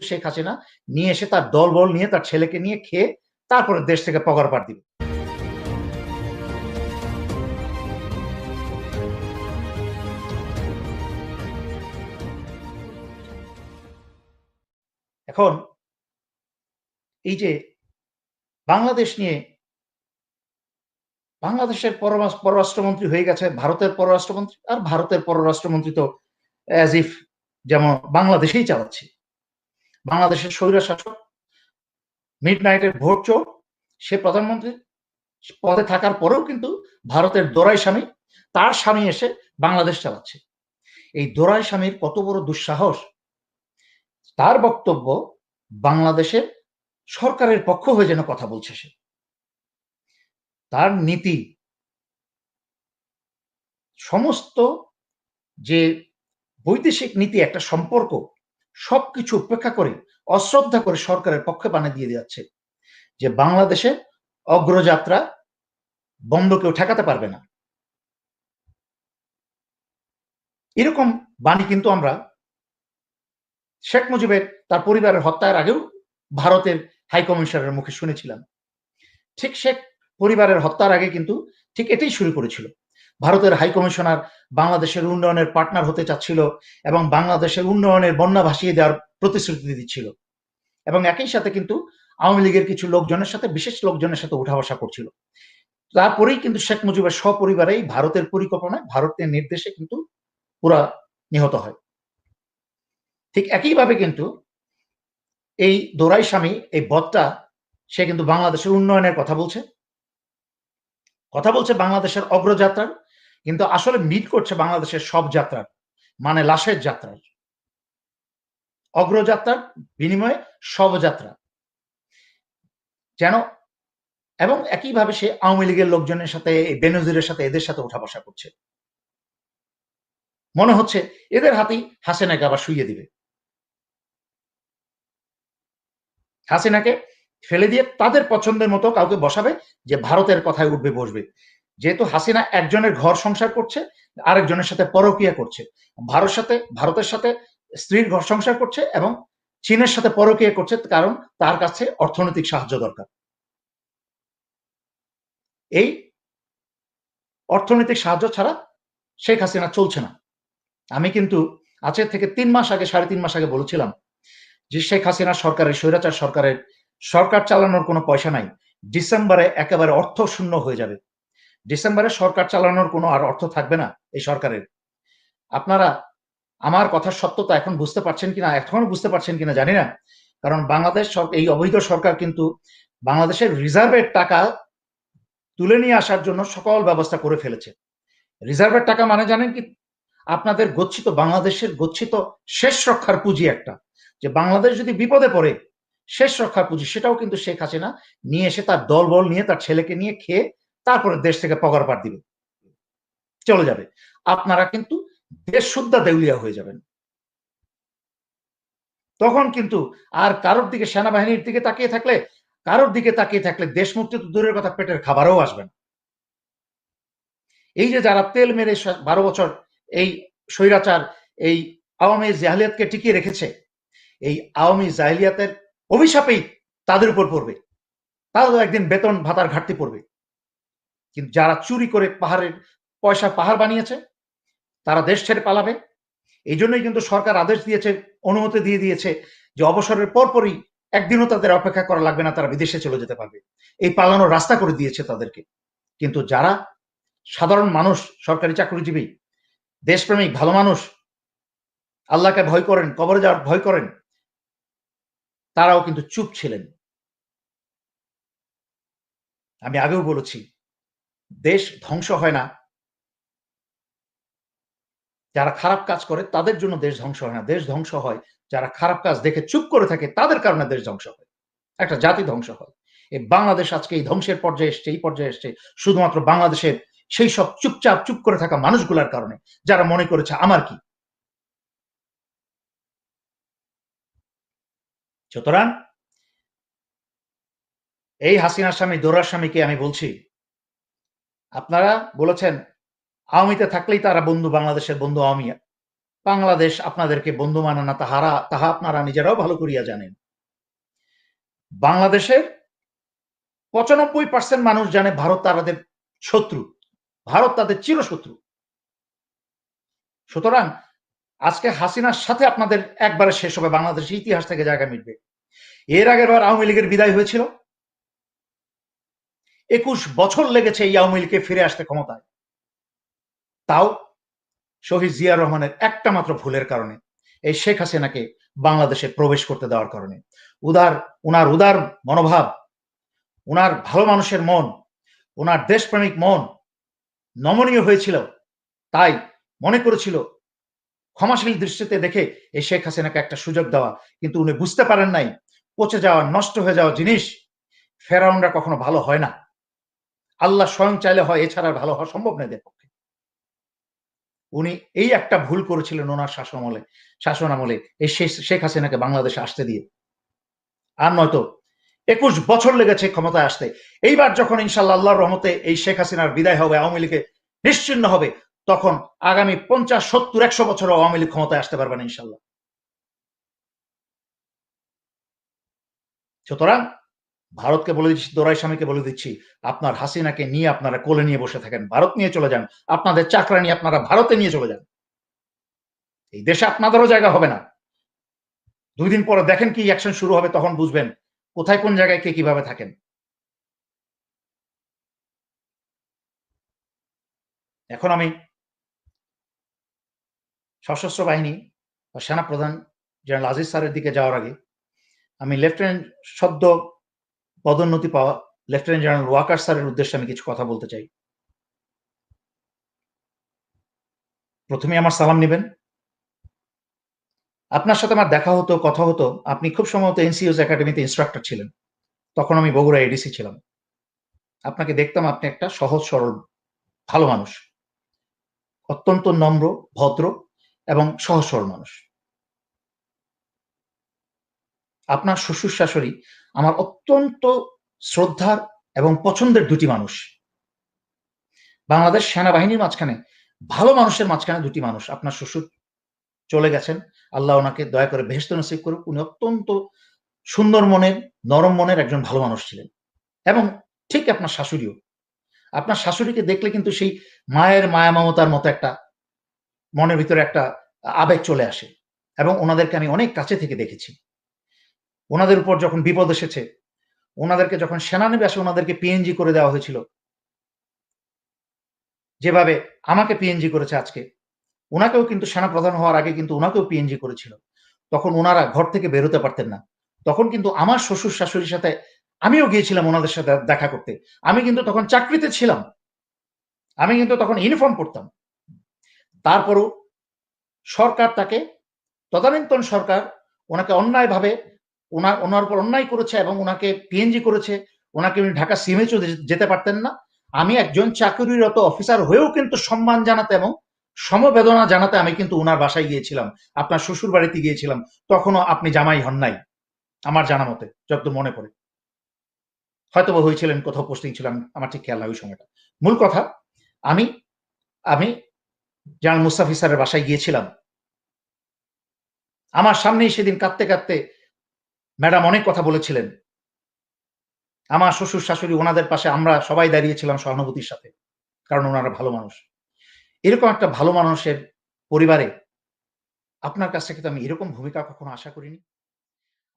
শেখ হাসিনা নিয়ে এসে তার দলবল নিয়ে তার ছেলেকে নিয়ে খেয়ে তারপরে দেশ থেকে পগার পার দিবে। এখন এই যে বাংলাদেশ নিয়ে বাংলাদেশের পররাষ্ট্রমন্ত্রী হয়ে গেছে ভারতের পররাষ্ট্রমন্ত্রী, আর ভারতের পররাষ্ট্রমন্ত্রী তো অ্যাজ ইফ যেমন বাংলাদেশেই চালাচ্ছে। বাংলাদেশের স্বৈরশাসক মিডনাইটের ভোট চোর, সে প্রধানমন্ত্রী পদে থাকার পরেও কিন্তু ভারতের দোরাই স্বামী, তার স্বামী এসে বাংলাদেশ চালাচ্ছে। এই দোরাই স্বামীর কত বড় দুঃসাহস! তার বক্তব্য বাংলাদেশের সরকারের পক্ষ হয়ে যেন কথা বলছে সে। তার নীতি সমস্ত যে বৈদেশিক নীতি, একটা সম্পর্ক, সবকিছু উপেক্ষা করে অশ্রদ্ধা করে সরকারের পক্ষে বানিয়ে দিয়ে যাচ্ছে যে বাংলাদেশের অগ্রযাত্রা বন্ধ কেউ ঠেকাতে পারবে না। এরকম বাণী কিন্তু আমরা শেখ মুজিবের তার পরিবারের হত্যার আগেও ভারতের হাইকমিশনারের মুখে শুনেছিলাম। ঠিক শেখ পরিবারের হত্যার আগে কিন্তু ঠিক এটাই শুরু করেছিল। ভারতের হাইকমিশনার বাংলাদেশের উন্নয়নের পার্টনার হতে চাচ্ছিল এবং বাংলাদেশের উন্নয়নের বন্যা ভাসিয়ে দেওয়ার প্রতিশ্রুতি দিচ্ছিল, এবং একই সাথে কিন্তু আওয়ামী লীগের কিছু লোকজনের সাথে, বিশেষ লোকজনের সাথে উঠা বসা করছিল। তারপরেই কিন্তু শেখ মুজিবের সপরিবারেই ভারতের পরিকল্পনায়, ভারতের নির্দেশে কিন্তু পুরা নিহত হয়। ঠিক একইভাবে কিন্তু এই দোরাই স্বামী, এই বদটা, সে কিন্তু বাংলাদেশের উন্নয়নের কথা বলছে বাংলাদেশের অগ্রযাত্রার, কিন্তু আসলে মিট করছে বাংলাদেশের সব যাত্রার, মানে লাশের যাত্রার, অগ্রযাত্রার বিনিময়ে শবযাত্রা যেন। এবং একইভাবে সে আওয়ামী লীগের লোকজনের সাথে, বেনজিরের সাথে, এদের সাথে উঠা বসা করছে। মনে হচ্ছে এদের হাতেই হাসিনাকে আবার শুইয়ে দিবে, হাসিনাকে ফেলে দিয়ে তাদের পছন্দের মতো কাউকে বসাবে যে ভারতের কথায় উঠবে বসবে। যেহেতু হাসিনা একজনের ঘর সংসার করছে, আরেকজনের সাথে পরকীয়া করছে, ভারতের সাথে স্ত্রীর ঘর সংসার করছে এবং চীনের সাথে পরকীয়া করছে, কারণ তার কাছে অর্থনৈতিক সাহায্য দরকার। এই অর্থনৈতিক সাহায্য ছাড়া শেখ হাসিনা চলছে না। আমি কিন্তু আজকের থেকে 3 মাস আগে, 3.5 মাস আগে বলেছিলাম যে শেখ হাসিনা সরকারের, স্বৈরাচার সরকারের সরকার চালানোর কোনো পয়সা নাই, ডিসেম্বরে একেবারে অর্থ শূন্য হয়ে যাবে, ডিসেম্বরে সরকার চালানোর কোনো আর অর্থ থাকবে না এই সরকারের। আপনারা আমার কথার সত্যতা এখন বুঝতে পারছেন কিনা, এখনো বুঝতে পারছেন কিনা জানি না, কারণ বাংলাদেশ এই অবৈধ সরকার কিন্তু বাংলাদেশের রিজার্ভের টাকা তুলে নিয়ে আসার জন্য সকল ব্যবস্থা করে ফেলেছে। রিজার্ভের টাকা মানে জানেন কি? আপনাদের গচ্ছিত, বাংলাদেশের গচ্ছিত শেষ রক্ষার পুঁজি একটা, যে বাংলাদেশ যদি বিপদে পড়ে শেষ রক্ষার পুঁজি, সেটাও কিন্তু শেখ হাসিনা নিয়ে এসে তার দলবল নিয়ে তার ছেলেকে নিয়ে খেয়ে তারপরে দেশ থেকে পগার পার দিবে, চলে যাবে। আপনারা কিন্তু দেশ শুদ্ধা দেউলিয়া হয়ে যাবেন। তখন কিন্তু আর কারোর দিকে, সেনাবাহিনীর দিকে তাকিয়ে থাকলে, দেশ মুক্তি তো দূরের কথা, পেটের খাবারও আসবে না। এই যে যারা তেল মেরে 12 বছর এই স্বৈরাচার, এই আওয়ামী জাহিলিয়াতকে টিকিয়ে রেখেছে, এই আওয়ামী জাহিলিয়াতের অভিশাপেই তাদের উপর পড়বে। তারাও একদিন বেতন ভাতার ঘাটতি পড়বে। কিন্তু যারা চুরি করে পয়সা পাহাড় বানিয়েছে, তারা দেশ ছেড়ে পালাবে। এই জন্যই কিন্তু সরকার আদেশ দিয়েছে, অনুমতি দিয়ে দিয়েছে যে অবসরের পরপরই একদিনও তাদের অপেক্ষা করা লাগবে না, তারা বিদেশে চলে যেতে পারবে। এই পালানোর রাস্তা করে দিয়েছে তাদেরকে। কিন্তু যারা সাধারণ মানুষ, সরকারি চাকরিজীবী, দেশপ্রেমিক, ভালো মানুষ, আল্লাহকে ভয় করেন, কবরে যাওয়ার ভয় করেন, তারাও কিন্তু চুপ ছিলেন। আমি আগেও বলেছি, দেশ ধ্বংস হয় না, যারা খারাপ কাজ করে তাদের জন্য দেশ ধ্বংস হয় না, দেশ ধ্বংস হয় যারা খারাপ কাজ দেখে চুপ করে থাকে, তাদের কারণে দেশ ধ্বংস হয়, একটা জাতি ধ্বংস হয়। এই বাংলাদেশ আজকে এই ধ্বংসের পর্যায়ে এসছে, এই পর্যায়ে এসছে শুধুমাত্র বাংলাদেশের সেই সব চুপ করে থাকা মানুষগুলোর কারণে, যারা মনে করেছে আমার কি। সুতরাং এই হাসিনার স্বামী, দোরার স্বামীকে আমি বলছি, আপনারা বলেছেন আওয়ামীতে থাকলেই তারা বন্ধু, বাংলাদেশের বন্ধু আওয়ামী, বাংলাদেশ আপনাদেরকে বন্ধু মানে না, তাহা আপনারা নিজেরাও ভালো করিয়া জানেন। বাংলাদেশের 95% মানুষ জানে ভারত তাদের শত্রু, ভারত তাদের চিরশত্রু। সুতরাং আজকে হাসিনার সাথে আপনাদের একবারে শেষ হবে, বাংলাদেশের ইতিহাস থেকে জায়গা মিটবে। এর আগের বার আওয়ামী লীগের বিদায় হয়েছিল, 21 বছর লেগেছে এই আওয়ামী লীগকে ফিরে আসতে ক্ষমতায়, তাও শহীদ জিয়া রহমানের একটা মাত্র ভুলের কারণে, এই শেখ হাসিনাকে বাংলাদেশে প্রবেশ করতে দেওয়ার কারণে। উনার উদার মনোভাব, উনার ভালো মানুষের মন, উনার দেশপ্রেমিক মন নমনীয় হয়েছিল, তাই মনে করেছিল ক্ষমাশীল দৃষ্টিতে দেখে এই শেখ হাসিনাকে একটা সুযোগ দেওয়া। কিন্তু উনি বুঝতে পারেন নাই, পচে যাওয়া নষ্ট হয়ে যাওয়া জিনিস ফেরাউনরা কখনো ভালো হয় না, আল্লাহ স্বয়ং চাইলে হয়, এছাড়া ভালো হওয়া সম্ভব নয় এদের পক্ষে। উনি এই একটা ভুল করেছিলেন ওনার শাসনামলে এই শেখ হাসিনাকে বাংলাদেশে আসতে দিয়ে, আর নয়তো 21 বছর লেগেছে ক্ষমতায় আসতে। এইবার যখন ইনশাল্লাহ আল্লাহর রহমতে এই শেখ হাসিনার বিদায় হবে, আওয়ামী লীগে নিশ্চিহ্ন হবে, তখন আগামী 50, 70, 100 বছর আওয়ামী লীগ ক্ষমতায় আসতে পারবেন ইনশাল্লাহ। সুতরাং ভারতকে বলে দিচ্ছি, দোরাই স্বামীকে বলে দিচ্ছি, আপনার হাসিনাকে নিয়ে আপনারা কোলে নিয়ে বসে থাকেন, ভারত নিয়ে চলে যান, আপনাদের চাকরা নিয়ে আপনারা ভারতে নিয়ে চলে যান। এই দেশে আপনাদেরও জায়গা হবে না। 2 দিন পরে দেখেন কি অ্যাকশন শুরু হবে, তখন বুঝবেন কোথায় কোন জায়গায় কে কিভাবে থাকেন। এখন আমি সশস্ত্র বাহিনী বা সেনাপ্রধান জেনারেল আজিজ স্যারের দিকে যাওয়ার আগে আমি লেফটেন্যান্ট সদ্য পদোন্নতি পাওয়া লেফটেন্যান্ট জেনারেল ওয়াকার স্যারের উদ্দেশ্যে আমি কিছু কথা বলতে চাই। প্রথমে আমার সালাম নেবেন। আপনার সাথে আমার দেখা হতো, কথা হতো, আপনি খুব সম্ভবত এনসিওস একাডেমিতে ইনস্ট্রাক্টর ছিলেন, তখন আমি বগুড়া এডিসি ছিলাম। আপনাকে দেখতাম, আপনি একটা সহজ সরল ভালো মানুষ, অত্যন্ত নম্র, ভদ্র এবং সহজ সরল মানুষ। আপনার শ্বশুর শাশুড়ি আমার অত্যন্ত শ্রদ্ধার এবং পছন্দের দুটি মানুষ। বাংলাদেশ সেনাবাহিনীর মাঝখানে ভালো মানুষের মাঝখানে দুটি মানুষ, আপনার শ্বশুর চলে গেছেন, আল্লাহ ওনাকে দয়া করে বেহেশত নসিব করুক। উনি অত্যন্ত সুন্দর মনের, নরম মনের একজন ভালো মানুষ ছিলেন। এবং ঠিক আপনার শাশুড়িও, আপনার শাশুড়িকে দেখলে কিন্তু সেই মায়ের মায়া মমতার মতো একটা মনের ভিতরে একটা আবেগ চলে আসে, এবং ওনাদেরকে আমি অনেক কাছে থেকে দেখেছি। ওনাদের উপর যখন বিপদ এসেছে, ওনাদেরকে যখন সেনানিবাসে ওনাদেরকে পিএনজি করে দেওয়া হয়েছিল, যেভাবে আমাকে পিএনজি করেছে আজকে, ওনাকেও কিন্তু সেনাপ্রধান হওয়ার আগে কিন্তু ওনাকেও পিএনজি করেছিল। তখন ওনারা ঘর থেকে বেরোতে পারতেন না। তখন কিন্তু আমার শ্বশুর শাশুড়ির সাথে আমিও গিয়েছিলাম ওনাদের সাথে দেখা করতে। আমি কিন্তু তখন চাকরিতে ছিলাম, আমি কিন্তু তখন ইউনিফর্ম পরতাম। তারপরও সরকার তাকে, তদানীন্তন সরকার ওনাকে অন্যায়ভাবে ওনার উপর অন্যায় করেছে এবং ওনাকে পিএনজি করেছে। ওনাকে উনি ঢাকা সিএমএইচও যেতে পারতেন না। আমি একজন চাকরিরত অফিসার হয়েও কিন্তু সম্মান জানাতে এবং সমবেদনা জানাতে আমি কিন্তু উনার বাসায় গিয়েছিলাম, আপনার শ্বশুর বাড়িতে গিয়েছিলাম। তখনও আপনি জামাই হন নাই আমার জানা মতে, যতদূর মনে পড়ে। হয়তো বা হয়েছিলেন, কোথাও পোস্টিং ছিলাম, আমার ঠিক খেয়াল নাই ওই সময়টা। মূল কথা, আমি আমি জেনারেল মুস্তাফি স্যারের বাসায় গিয়েছিলাম। আমার সামনেই সেদিন কাঁদতে কাঁদতে ম্যাডাম অনেক কথা বলেছিলেন। আমার শ্বশুর শাশুড়ি ওনাদের পাশে আমরা সবাই দাঁড়িয়েছিলাম সহানুভূতির সাথে, কারণ ওনারা ভালো মানুষ। এরকম একটা ভালো মানুষের পরিবারে আপনার কাছ থেকে তো আমি এরকম ভূমিকা কখনো আশা করিনি।